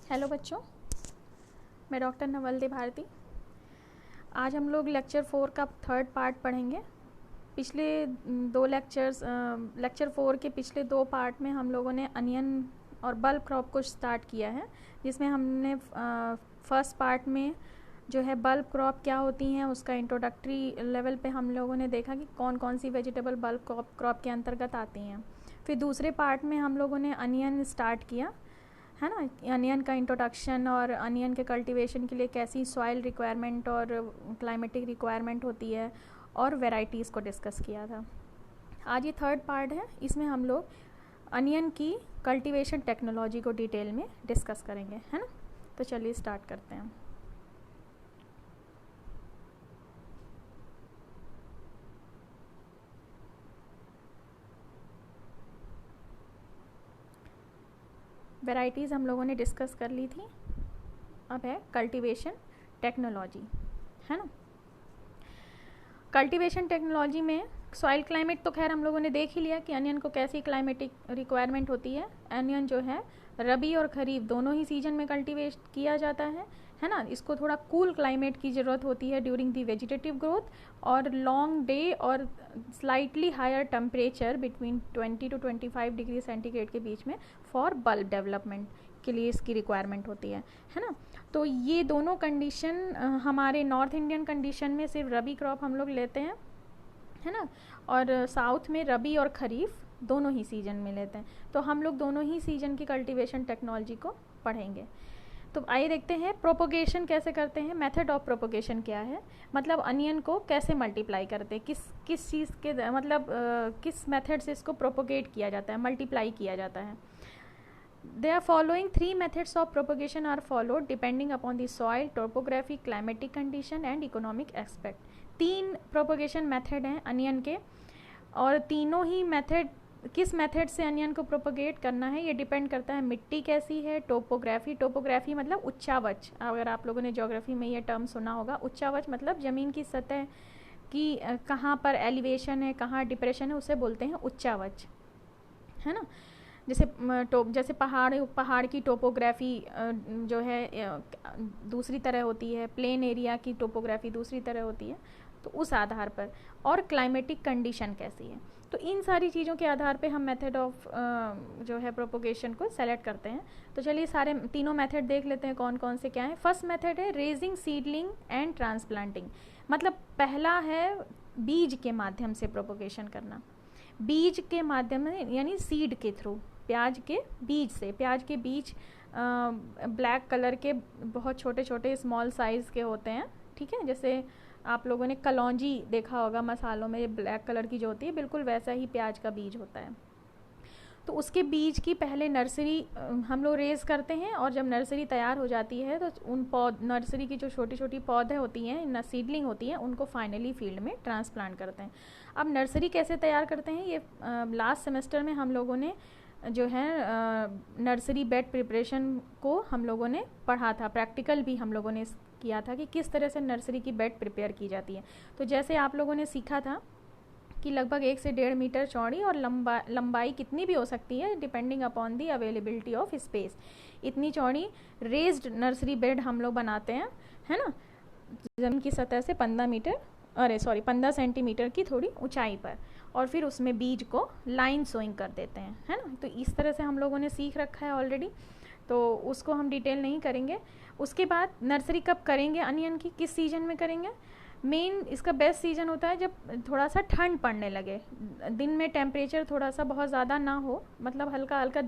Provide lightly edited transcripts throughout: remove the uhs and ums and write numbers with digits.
Hello बच्चों, मैं doctor Naval Bharti. आज हम लोग लेक्चर 4 का थर्ड पार्ट पढ़ेंगे। पिछले दो लेक्चर 4 के पिछले दो पार्ट में हम लोगों ने अनियन और बल्ब क्रॉप को स्टार्ट किया है, जिसमें हमने फर्स्ट पार्ट में जो है बल्ब क्रॉप क्या होती हैं उसका इंट्रोडक्टरी लेवल पे हम लोगों ने देखा कि कौन कौन सी वेजिटेबल बल्ब क्रॉप के अंतर्गत आती हैं। फिर दूसरे पार्ट में हम लोगों ने अनियन स्टार्ट किया है ना, अनियन का इंट्रोडक्शन और अनियन के कल्टीवेशन के लिए कैसी सॉइल रिक्वायरमेंट और क्लाइमेटिक रिक्वायरमेंट होती है और वेराइटीज़ को डिस्कस किया था। आज ये थर्ड पार्ट है, इसमें हम लोग अनियन की कल्टीवेशन टेक्नोलॉजी को डिटेल में डिस्कस करेंगे, है ना। तो चलिए स्टार्ट करते हैं। वेराइटीज़ हम लोगों ने डिस्कस कर ली थी, अब है कल्टीवेशन टेक्नोलॉजी, है ना। कल्टीवेशन टेक्नोलॉजी में सॉइल क्लाइमेट तो खैर हम लोगों ने देख ही लिया कि अनियन को कैसी क्लाइमेटिक रिक्वायरमेंट होती है। अनियन जो है रबी और खरीफ दोनों ही सीजन में कल्टीवेट किया जाता है ना। इसको थोड़ा कूल क्लाइमेट की ज़रूरत होती है ड्यूरिंग दी वेजिटेटिव ग्रोथ, और लॉन्ग डे और slightly higher temperature between 20 to 25 degree centigrade के बीच में फॉर बल्ब डेवलपमेंट के लिए इसकी रिक्वायरमेंट होती है ना। तो ये दोनों कंडीशन हमारे नॉर्थ इंडियन कंडीशन में सिर्फ रबी क्रॉप हम लोग लेते हैं, है ना, और साउथ में रबी और खरीफ दोनों ही सीजन में लेते हैं। तो हम लोग दोनों ही सीजन की कल्टीवेशन टेक्नोलॉजी को पढ़ेंगे। तो आइए देखते हैं प्रोपोगेशन कैसे करते हैं, मेथड ऑफ प्रोपोगेशन क्या है, मतलब अनियन को कैसे मल्टीप्लाई करते हैं, किस चीज़ के मतलब किस मेथड से इसको प्रोपोगेट किया जाता है, मल्टीप्लाई किया जाता है। They are following 3 methods of propagation are followed depending upon the soil, topography, climatic condition and economic aspect. 3 propagation method हैं अनियन के, और तीनों ही मेथड किस मेथड से अनियन को प्रोपोगेट करना है ये डिपेंड करता है मिट्टी कैसी है, टोपोग्राफी मतलब उच्चावच। अगर आप लोगों ने ज्योग्राफी में ये टर्म सुना होगा, उच्चावच मतलब ज़मीन की सतह की कहाँ पर एलिवेशन है, कहाँ डिप्रेशन है, उसे बोलते हैं उच्चावच, है ना। जैसे पहाड़ की टोपोग्राफी जो है दूसरी तरह होती है, प्लेन एरिया की टोपोग्राफी दूसरी तरह होती है, तो उस आधार पर, और क्लाइमेटिक कंडीशन कैसी है, तो इन सारी चीज़ों के आधार पे हम मेथड ऑफ जो है प्रोपोगेशन को सेलेक्ट करते हैं। तो चलिए सारे तीनों मेथड देख लेते हैं कौन कौन से क्या है। फर्स्ट मेथड है रेजिंग सीडलिंग एंड ट्रांसप्लांटिंग, मतलब पहला है बीज के माध्यम से प्रोपोगेशन करना, बीज के माध्यम में यानी सीड के थ्रू, प्याज के बीज ब्लैक कलर के बहुत छोटे छोटे स्मॉल साइज़ के होते हैं, ठीक है। जैसे आप लोगों ने कलौंजी देखा होगा मसालों में, ये ब्लैक कलर की जो होती है, बिल्कुल वैसा ही प्याज का बीज होता है। तो उसके बीज की पहले नर्सरी हम लोग रेज़ करते हैं, और जब नर्सरी तैयार हो जाती है तो उन नर्सरी की जो छोटी छोटी पौधे होती हैं, सीडलिंग होती हैं, उनको फाइनली फील्ड में ट्रांसप्लांट करते हैं। अब नर्सरी कैसे तैयार करते हैं, ये लास्ट सेमेस्टर में हम लोगों ने जो है नर्सरी बेड प्रिपरेशन को हम लोगों ने पढ़ा था, प्रैक्टिकल भी हम लोगों ने किया था कि किस तरह से नर्सरी की बेड प्रिपेयर की जाती है। तो जैसे आप लोगों ने सीखा था कि लगभग 1 से 1.5 मीटर चौड़ी और लंबाई कितनी भी हो सकती है depending upon the availability of space, इतनी चौड़ी रेज्ड नर्सरी बेड हम लोग बनाते हैं, है ना, ज़मीन की सतह से 15 सेंटीमीटर की थोड़ी ऊंचाई पर, और फिर उसमें बीज को लाइन सोइंग कर देते हैं, है ना। तो इस तरह से हम लोगों ने सीख रखा है ऑलरेडी, तो उसको हम डिटेल नहीं करेंगे। उसके बाद नर्सरी कब करेंगे अनियन की, किस सीजन में करेंगे, मेन इसका बेस्ट सीजन होता है जब थोड़ा सा ठंड पड़ने लगे, दिन में टेम्परेचर थोड़ा सा बहुत ज़्यादा ना हो, मतलब हल्का हल्का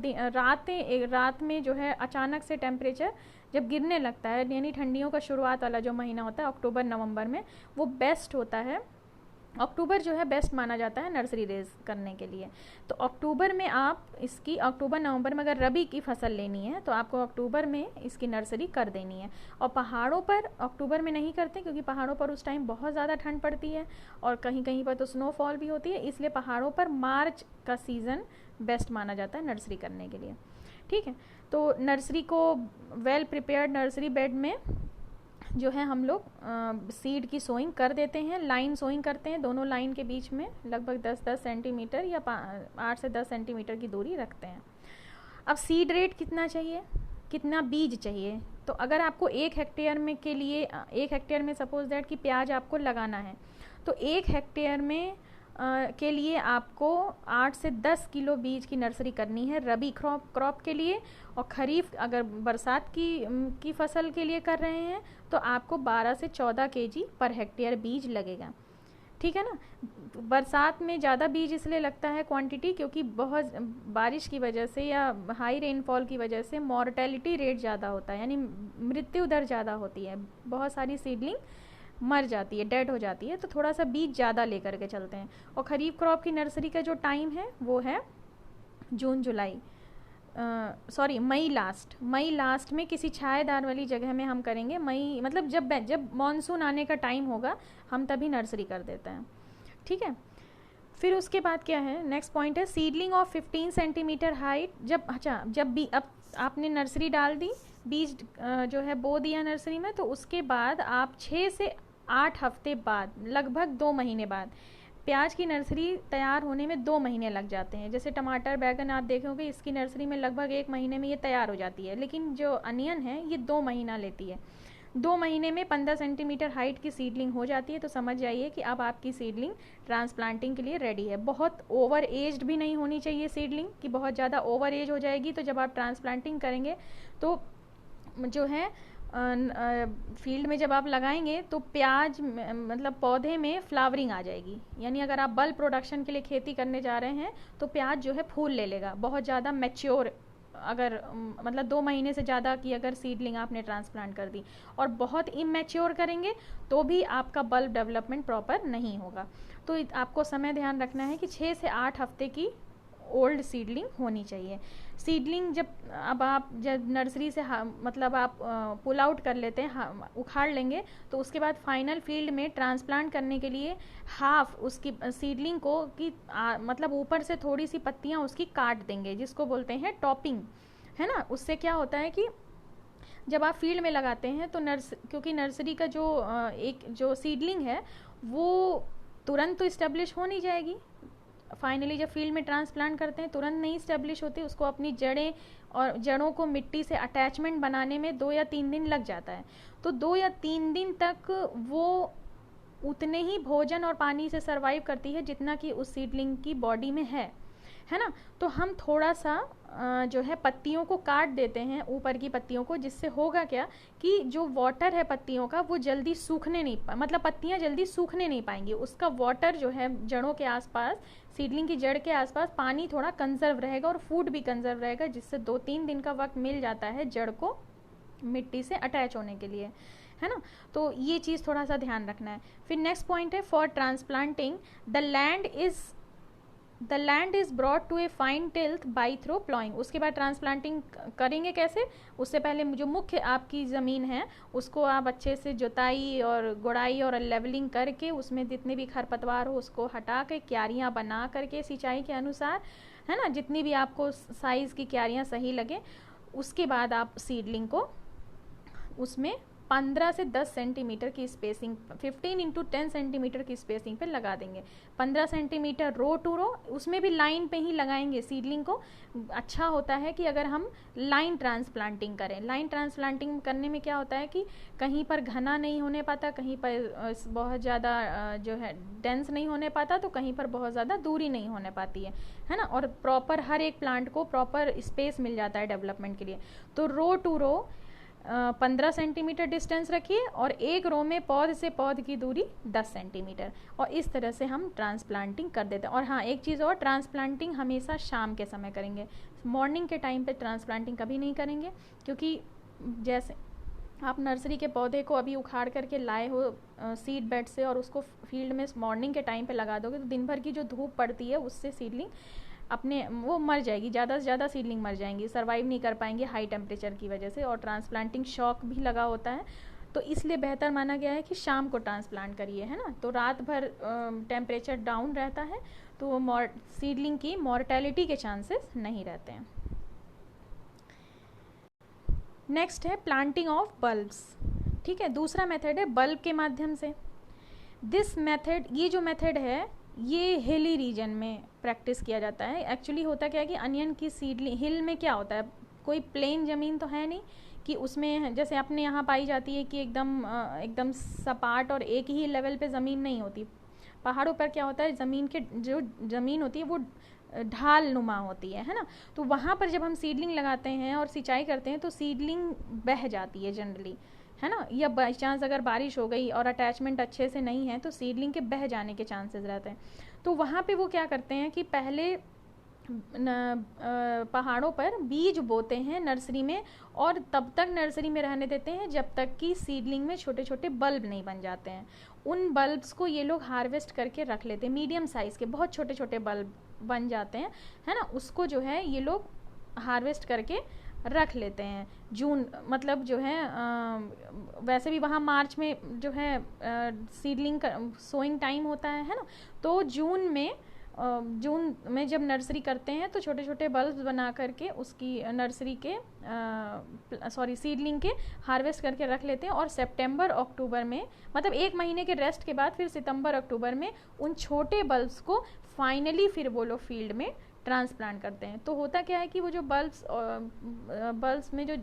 रात में जो है अचानक से टेम्परेचर जब गिरने लगता है, यानी ठंडियों का शुरुआत वाला जो महीना होता है अक्टूबर नवंबर में, वो बेस्ट होता है। अक्टूबर जो है बेस्ट माना जाता है नर्सरी रेज करने के लिए। तो अक्टूबर में आप इसकी, अक्टूबर नवंबर में अगर रबी की फसल लेनी है तो आपको अक्टूबर में इसकी नर्सरी कर देनी है। और पहाड़ों पर अक्टूबर में नहीं करते, क्योंकि पहाड़ों पर उस टाइम बहुत ज़्यादा ठंड पड़ती है और कहीं कहीं पर तो स्नोफॉल भी होती है, इसलिए पहाड़ों पर मार्च का सीज़न बेस्ट माना जाता है नर्सरी करने के लिए, ठीक है। तो नर्सरी को वेल प्रिपेयर्ड नर्सरी बेड में जो है हम लोग सीड की सोइंग कर देते हैं, लाइन सोइंग करते हैं, दोनों लाइन के बीच में लगभग 10-10 सेंटीमीटर या 8 से 10 सेंटीमीटर की दूरी रखते हैं। अब सीड रेट कितना चाहिए, कितना बीज चाहिए। तो अगर आपको 1 हेक्टेयर में के लिए 1 हेक्टेयर में सपोज दैट कि प्याज आपको लगाना है, तो 1 हेक्टेयर में के लिए आपको 8 से 10 किलो बीज की नर्सरी करनी है रबी क्रॉप के लिए। और खरीफ अगर बरसात की फसल के लिए कर रहे हैं तो आपको 12 से 14 केजी पर हेक्टेयर बीज लगेगा। ठीक है ना। बरसात में ज़्यादा बीज इसलिए लगता है क्वांटिटी, क्योंकि बहुत बारिश की वजह से या हाई रेनफॉल की वजह से मॉर्टेलिटी रेट ज़्यादा होता है, यानी मृत्यु दर ज़्यादा होती है, बहुत सारी सीडलिंग मर जाती है, डेड हो जाती है। तो थोड़ा सा बीज ज़्यादा लेकर के चलते हैं। और ख़रीफ क्रॉप की नर्सरी का जो टाइम है वो है जून जुलाई मई लास्ट में किसी छायादार वाली जगह में हम करेंगे। मई मतलब जब मॉनसून आने का टाइम होगा हम तभी नर्सरी कर देते हैं। ठीक है। फिर उसके बाद क्या है, नेक्स्ट पॉइंट है सीडलिंग ऑफ 15 सेंटीमीटर हाइट। जब भी अब आपने नर्सरी डाल दी, बीज जो है बो दिया नर्सरी में, तो उसके बाद आप 6 से 8 हफ्ते बाद, लगभग 2 महीने बाद, प्याज की नर्सरी तैयार होने में 2 महीने लग जाते हैं। जैसे टमाटर बैगन आप देखोगे इसकी नर्सरी में लगभग 1 महीने में ये तैयार हो जाती है, लेकिन जो अनियन है ये 2 महीना लेती है। 2 महीने में 15 सेंटीमीटर हाइट की सीडलिंग हो जाती है। तो समझ जाइए कि अब आपकी सीडलिंग ट्रांसप्लांटिंग के लिए रेडी है। बहुत ओवर एज्ड भी नहीं होनी चाहिए सीडलिंग, कि बहुत ज़्यादा ओवर एज हो जाएगी तो जब आप ट्रांसप्लांटिंग करेंगे तो जो है फील्ड में जब आप लगाएंगे तो प्याज मतलब पौधे में फ्लावरिंग आ जाएगी। यानी अगर आप बल्ब प्रोडक्शन के लिए खेती करने जा रहे हैं तो प्याज जो है फूल ले लेगा। बहुत ज़्यादा मैच्योर अगर मतलब 2 महीने से ज़्यादा की अगर सीडलिंग आपने ट्रांसप्लांट कर दी, और बहुत इमेच्योर करेंगे तो भी आपका बल्ब डेवलपमेंट प्रॉपर नहीं होगा। तो आपको समय ध्यान रखना है कि 6 से 8 हफ्ते की ओल्ड सीडलिंग होनी चाहिए। सीडलिंग जब नर्सरी से मतलब आप पुल आउट कर लेते हैं, उखाड़ लेंगे, तो उसके बाद फाइनल फील्ड में ट्रांसप्लांट करने के लिए हाफ उसकी सीडलिंग को मतलब ऊपर से थोड़ी सी पत्तियां उसकी काट देंगे, जिसको बोलते हैं टॉपिंग, है ना। उससे क्या होता है कि जब आप फील्ड में लगाते हैं तो क्योंकि नर्सरी का जो सीडलिंग है वो तुरंत तो इस्टेब्लिश हो नहीं जाएगी। फाइनली जब फील्ड में ट्रांसप्लांट करते हैं तुरंत नहीं इस्टेब्लिश होती, उसको अपनी जड़ें और जड़ों को मिट्टी से अटैचमेंट बनाने में 2 या 3 दिन लग जाता है। तो 2 या 3 दिन तक वो उतने ही भोजन और पानी से सरवाइव करती है जितना कि उस सीडलिंग की बॉडी में है ना। तो हम थोड़ा सा जो है पत्तियों को काट देते हैं, ऊपर की पत्तियों को, जिससे होगा क्या कि जो वाटर है पत्तियों का वो जल्दी सूखने नहीं मतलब पत्तियां जल्दी सूखने नहीं पाएंगी। उसका वाटर जो है जड़ों के आसपास, सीडलिंग की जड़ के आसपास पानी थोड़ा कंजर्व रहेगा और फूड भी कंजर्व रहेगा, जिससे 2-3 दिन का वक्त मिल जाता है जड़ को मिट्टी से अटैच होने के लिए, है ना। तो ये चीज़ थोड़ा सा ध्यान रखना है। फिर नेक्स्ट पॉइंट है for transplanting the land is brought to a fine tilth by thorough ploughing. उसके बाद ट्रांसप्लांटिंग करेंगे कैसे, उससे पहले जो मुख्य आपकी ज़मीन है उसको आप अच्छे से जुताई और गुड़ाई और लेवलिंग करके उसमें जितने भी खरपतवार हो उसको हटा के क्यारियाँ बना करके सिंचाई के अनुसार, है ना, जितनी भी आपको साइज़ की क्यारियाँ सही लगे, उसके बाद आप सीडलिंग को उसमें 15 से 10 सेंटीमीटर की स्पेसिंग, 15 इंटू 10 सेंटीमीटर की स्पेसिंग पे लगा देंगे। 15 सेंटीमीटर रो टू रो, उसमें भी लाइन पे ही लगाएंगे सीडलिंग को। अच्छा होता है कि अगर हम लाइन ट्रांसप्लांटिंग करें। लाइन ट्रांसप्लांटिंग करने में क्या होता है कि कहीं पर घना नहीं होने पाता, कहीं पर बहुत ज़्यादा जो है डेंस नहीं होने पाता, तो कहीं पर बहुत ज़्यादा दूरी नहीं होने पाती है ना। और प्रॉपर हर एक प्लांट को प्रॉपर स्पेस मिल जाता है डेवलपमेंट के लिए। तो रो टू रो 15 सेंटीमीटर डिस्टेंस रखिए और एक रो में पौध से पौध की दूरी 10 सेंटीमीटर, और इस तरह से हम ट्रांसप्लांटिंग कर देते हैं। और हाँ, एक चीज़ और, ट्रांसप्लांटिंग हमेशा शाम के समय करेंगे। मॉर्निंग के टाइम पे ट्रांसप्लांटिंग कभी नहीं करेंगे, क्योंकि जैसे आप नर्सरी के पौधे को अभी उखाड़ करके लाए हो सीड बेड से और उसको फील्ड में मॉर्निंग के टाइम पे लगा दोगे तो दिन भर की जो धूप पड़ती है उससे सीडलिंग वो मर जाएगी, ज़्यादा से ज़्यादा सीडलिंग मर जाएंगी, सर्वाइव नहीं कर पाएंगे हाई टेम्परेचर की वजह से। और ट्रांसप्लांटिंग शॉक भी लगा होता है, तो इसलिए बेहतर माना गया है कि शाम को ट्रांसप्लांट करिए, है ना। तो रात भर टेम्परेचर डाउन रहता है तो सीडलिंग की मॉर्टेलिटी के चांसेस नहीं रहते हैं। नेक्स्ट है प्लांटिंग ऑफ बल्ब्स। ठीक है, दूसरा मेथड है बल्ब के माध्यम से। दिस मेथड, ये जो मेथड है ये हिली रीजन में प्रैक्टिस किया जाता है। एक्चुअली होता क्या है कि अनियन की सीडलिंग, हिल में क्या होता है, कोई प्लेन ज़मीन तो है नहीं कि उसमें जैसे अपने यहाँ पाई जाती है कि एकदम सपाट और एक ही लेवल पे ज़मीन नहीं होती। पहाड़ों पर क्या होता है, ज़मीन के जो ज़मीन होती है वो ढाल नुमा होती है ना। तो वहाँ पर जब हम सीडलिंग लगाते हैं और सिंचाई करते हैं तो सीडलिंग बह जाती है जनरली, है ना, या बाई चांस अगर बारिश हो गई और अटैचमेंट अच्छे से नहीं है तो सीडलिंग के बह जाने के चांसेस रहते हैं। तो वहाँ पे वो क्या करते हैं कि पहले पहाड़ों पर बीज बोते हैं नर्सरी में, और तब तक नर्सरी में रहने देते हैं जब तक कि सीडलिंग में छोटे छोटे बल्ब नहीं बन जाते हैं। उन बल्ब्स को ये लोग हार्वेस्ट करके रख लेते हैं, मीडियम साइज़ के बहुत छोटे छोटे बल्ब बन जाते हैं, है ना, उसको जो है ये लोग हार्वेस्ट करके रख लेते हैं। जून मतलब जो है वैसे भी वहाँ मार्च में जो है सीडलिंग सोइंग टाइम होता है ना। तो जून में जब नर्सरी करते हैं तो छोटे छोटे बल्ब बना करके उसकी नर्सरी के सीडलिंग के हार्वेस्ट करके रख लेते हैं, और सितंबर अक्टूबर में मतलब 1 महीने के रेस्ट के बाद फिर सितंबर अक्टूबर में उन छोटे बल्ब्स को फाइनली फिर वो लोग फील्ड में ट्रांसप्लांट करते हैं। तो होता क्या है कि वो जो बल्ब्स में जो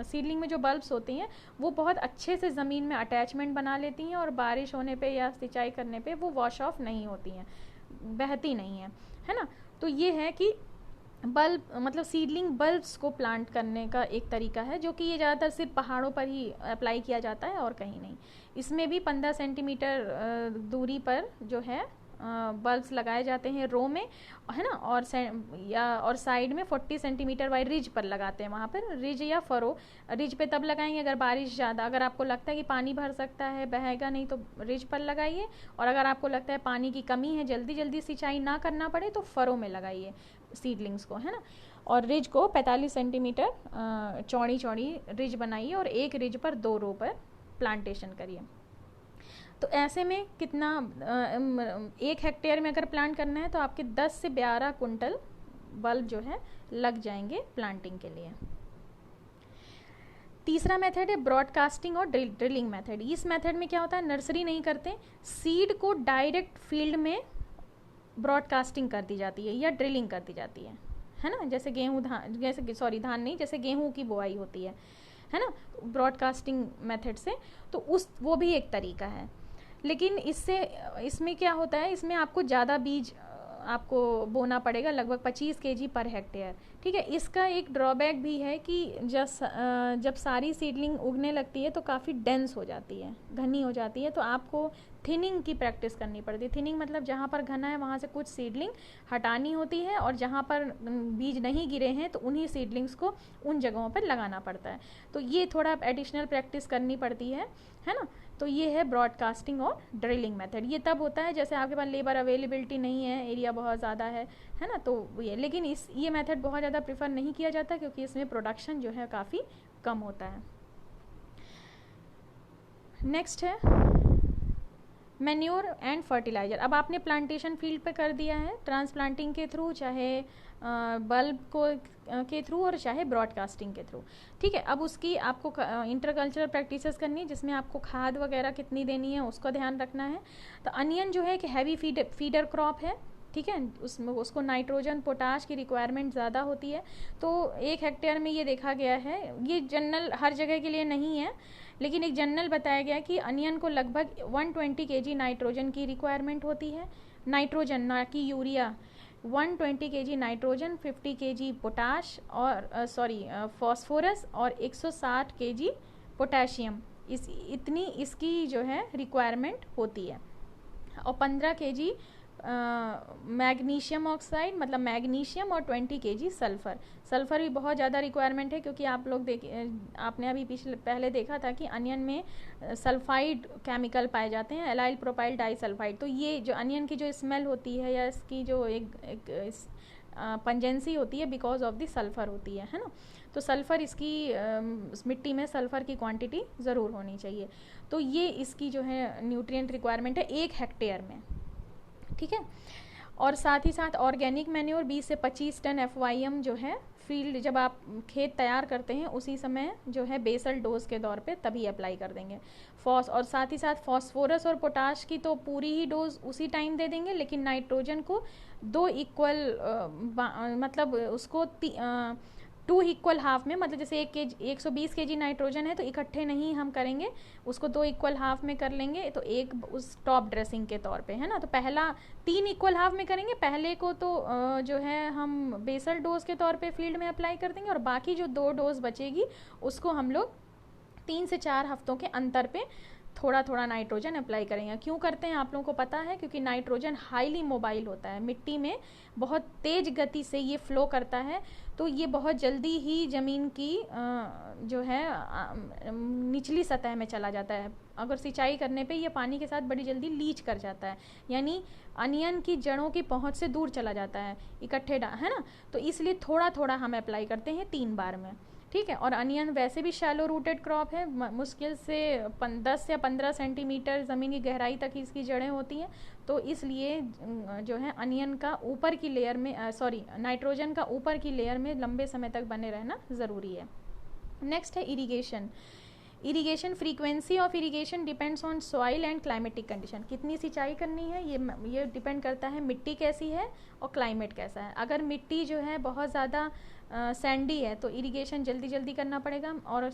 सीडलिंग में जो बल्ब्स होती हैं वो बहुत अच्छे से ज़मीन में अटैचमेंट बना लेती हैं, और बारिश होने पे या सिंचाई करने पे वो वॉश ऑफ नहीं होती हैं, बहती नहीं है ना। तो ये है कि बल्ब मतलब सीडलिंग बल्ब्स को प्लांट करने का एक तरीका है, जो कि ये ज़्यादातर सिर्फ पहाड़ों पर ही अप्लाई किया जाता है और कहीं नहीं। इसमें भी 15 सेंटीमीटर दूरी पर जो है बल्ब्स लगाए जाते हैं रो में, है ना, और साइड में 40 सेंटीमीटर वाई रिज पर लगाते हैं। वहाँ पर रिज या फरो, रिज पे तब लगाएंगे अगर बारिश ज़्यादा, अगर आपको लगता है कि पानी भर सकता है, बहेगा नहीं, तो रिज पर लगाइए, और अगर आपको लगता है पानी की कमी है, जल्दी जल्दी सिंचाई ना करना पड़े, तो फरो में लगाइए सीडलिंग्स को, है ना। और रिज को 45 सेंटीमीटर चौड़ी चौड़ी रिज बनाइए, और एक रिज पर 2 रो पर प्लांटेशन करिए। तो ऐसे में कितना 1 हेक्टेयर में अगर प्लांट करना है तो आपके 10 से 12 कुंटल बल्ब जो है लग जाएंगे प्लांटिंग के लिए। तीसरा मेथड है ब्रॉडकास्टिंग और ड्रिलिंग मेथड। इस मेथड में क्या होता है, नर्सरी नहीं करते, सीड को डायरेक्ट फील्ड में ब्रॉडकास्टिंग कर दी जाती है या ड्रिलिंग कर दी जाती है ना। जैसे धान नहीं, जैसे गेहूं की बुआई होती है ना, ब्रॉडकास्टिंग मेथड से। तो वो भी एक तरीका है, लेकिन इसमें क्या होता है, इसमें आपको ज़्यादा बीज आपको बोना पड़ेगा, लगभग 25 केजी पर हेक्टेयर। ठीक है, इसका एक ड्रॉबैक भी है कि जब सारी सीडलिंग उगने लगती है तो काफ़ी डेंस हो जाती है, घनी हो जाती है, तो आपको थिनिंग की प्रैक्टिस करनी पड़ती है। थिनिंग मतलब जहाँ पर घना है वहाँ से कुछ सीडलिंग हटानी होती है, और जहाँ पर बीज नहीं गिरे हैं तो उन्हीं सीडलिंग्स को उन जगहों पर लगाना पड़ता है। तो ये थोड़ा एडिशनल प्रैक्टिस करनी पड़ती है ना। तो ये है ब्रॉडकास्टिंग और ड्रिलिंग मेथड। ये तब होता है जैसे आपके पास लेबर अवेलेबिलिटी नहीं है, एरिया बहुत ज़्यादा है ना, तो ये, लेकिन ये मेथड बहुत ज़्यादा प्रेफर नहीं किया जाता क्योंकि इसमें प्रोडक्शन जो है काफ़ी कम होता है। नेक्स्ट है मैन्योर एंड फर्टिलाइज़र। अब आपने प्लांटेशन फील्ड पे कर दिया है ट्रांसप्लांटिंग के थ्रू, चाहे बल्ब को के थ्रू और चाहे ब्रॉडकास्टिंग के थ्रू। ठीक है, अब उसकी आपको इंटरकल्चरल प्रैक्टिसेस करनी है, जिसमें आपको खाद वगैरह कितनी देनी है उसका ध्यान रखना है। तो अनियन जो है कि हैवी फीडर क्रॉप है, ठीक है, उसमें उसको नाइट्रोजन पोटाश की रिक्वायरमेंट ज़्यादा होती है। तो 1 हेक्टेयर में ये देखा गया है, ये जनरल हर जगह के लिए नहीं है, लेकिन एक जनरल बताया गया कि अनियन को लगभग 120 केजी नाइट्रोजन की रिक्वायरमेंट होती है, नाइट्रोजन ना कि urea. 120 KG nitrogen, 50 KG potash और फॉस्फोरस और 160 केजी पोटेशियम, इतनी इसकी जो है रिक्वायरमेंट होती है। और 15 केजी मैग्नीशियम ऑक्साइड मतलब मैग्नीशियम, और 20 केजी सल्फ़र भी बहुत ज़्यादा रिक्वायरमेंट है, क्योंकि आप लोग आपने अभी पहले देखा था कि अनियन में सल्फाइड केमिकल पाए जाते हैं, एलाइल प्रोपाइल डाइसल्फाइड। तो ये जो अनियन की जो स्मेल होती है या इसकी जो एक पंजेंसी होती है बिकॉज ऑफ द सल्फ़र होती है ना। तो सल्फ़र इसकी मिट्टी में सल्फ़र की क्वांटिटी ज़रूर होनी चाहिए। तो ये इसकी जो है न्यूट्रिएंट रिक्वायरमेंट है 1 हेक्टेयर में। ठीक है, और साथ ही साथ ऑर्गेनिक मैन्योर 20 से 25 टन FYM जो है फील्ड जब आप खेत तैयार करते हैं उसी समय जो है बेसल डोज के दौर पे तभी अप्लाई कर देंगे। और साथ ही साथ फॉस्फोरस और पोटाश की तो पूरी ही डोज उसी टाइम दे देंगे, लेकिन नाइट्रोजन को 2 इक्वल मतलब उसको 2 इक्वल हाफ में, मतलब जैसे 120 kg नाइट्रोजन है तो इकट्ठे नहीं हम करेंगे, उसको 2 इक्वल हाफ में कर लेंगे, तो एक उस टॉप ड्रेसिंग के तौर पे, है ना। तो पहला 3 इक्वल हाफ में करेंगे, पहले को तो जो है हम बेसल डोज के तौर पे फील्ड में अप्लाई कर देंगे, और बाकी जो 2 डोज बचेगी उसको हम लोग 3 से 4 हफ्तों के अंतर पे थोड़ा थोड़ा नाइट्रोजन अप्लाई करेंगे। क्यों करते हैं आप लोगों को पता है, क्योंकि नाइट्रोजन हाईली मोबाइल होता है, मिट्टी में बहुत तेज गति से ये फ्लो करता है, तो ये बहुत जल्दी ही ज़मीन की जो है निचली सतह में चला जाता है। अगर सिंचाई करने पे ये पानी के साथ बड़ी जल्दी लीच कर जाता है, यानी अनियन की जड़ों की पहुंच से दूर चला जाता है इकट्ठे, है ना। तो इसलिए थोड़ा थोड़ा हम अप्लाई करते हैं 3 बार में, ठीक है। और अनियन वैसे भी शैलो रूटेड क्रॉप है, मुश्किल से 10 या 15 सेंटीमीटर ज़मीन की गहराई तक इसकी जड़ें होती हैं, तो इसलिए जो है अनियन का ऊपर की लेयर में नाइट्रोजन का ऊपर की लेयर में लंबे समय तक बने रहना ज़रूरी है। नेक्स्ट है irrigation. Irrigation, frequency of irrigation depends on soil and climatic condition. कितनी सिंचाई करनी है ये डिपेंड करता है मिट्टी कैसी है और क्लाइमेट कैसा है। अगर मिट्टी जो है बहुत ज़्यादा सैंडी है तो इरिगेशन जल्दी जल्दी करना पड़ेगा, और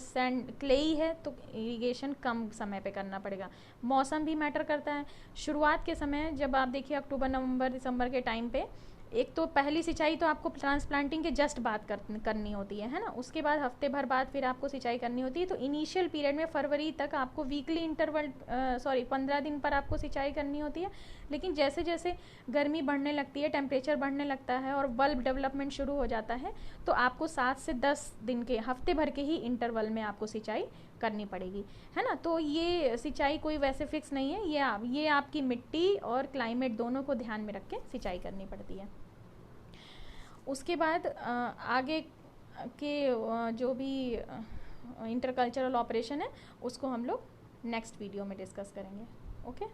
क्लेई है तो इरिगेशन कम समय पे करना पड़ेगा। मौसम भी मैटर करता है। शुरुआत के समय जब आप देखिए अक्टूबर नवंबर दिसंबर के टाइम पे, एक तो पहली सिंचाई तो आपको ट्रांसप्लांटिंग के जस्ट बाद करनी होती है ना। उसके बाद हफ्ते भर बाद फिर आपको सिंचाई करनी होती है। तो इनिशियल पीरियड में फरवरी तक आपको वीकली इंटरवल 15 दिन पर आपको सिंचाई करनी होती है। लेकिन जैसे जैसे गर्मी बढ़ने लगती है, टेम्परेचर बढ़ने लगता है और बल्ब डेवलपमेंट शुरू हो जाता है, तो आपको 7 से 10 दिन के, हफ्ते भर के ही इंटरवल में आपको सिंचाई करनी पड़ेगी, है ना। तो ये सिंचाई कोई वैसे फिक्स नहीं है, ये आपकी मिट्टी और क्लाइमेट दोनों को ध्यान में रख के सिंचाई करनी पड़ती है। उसके बाद आगे के जो भी इंटरकल्चरल ऑपरेशन है उसको हम लोग नेक्स्ट वीडियो में डिस्कस करेंगे। ओके।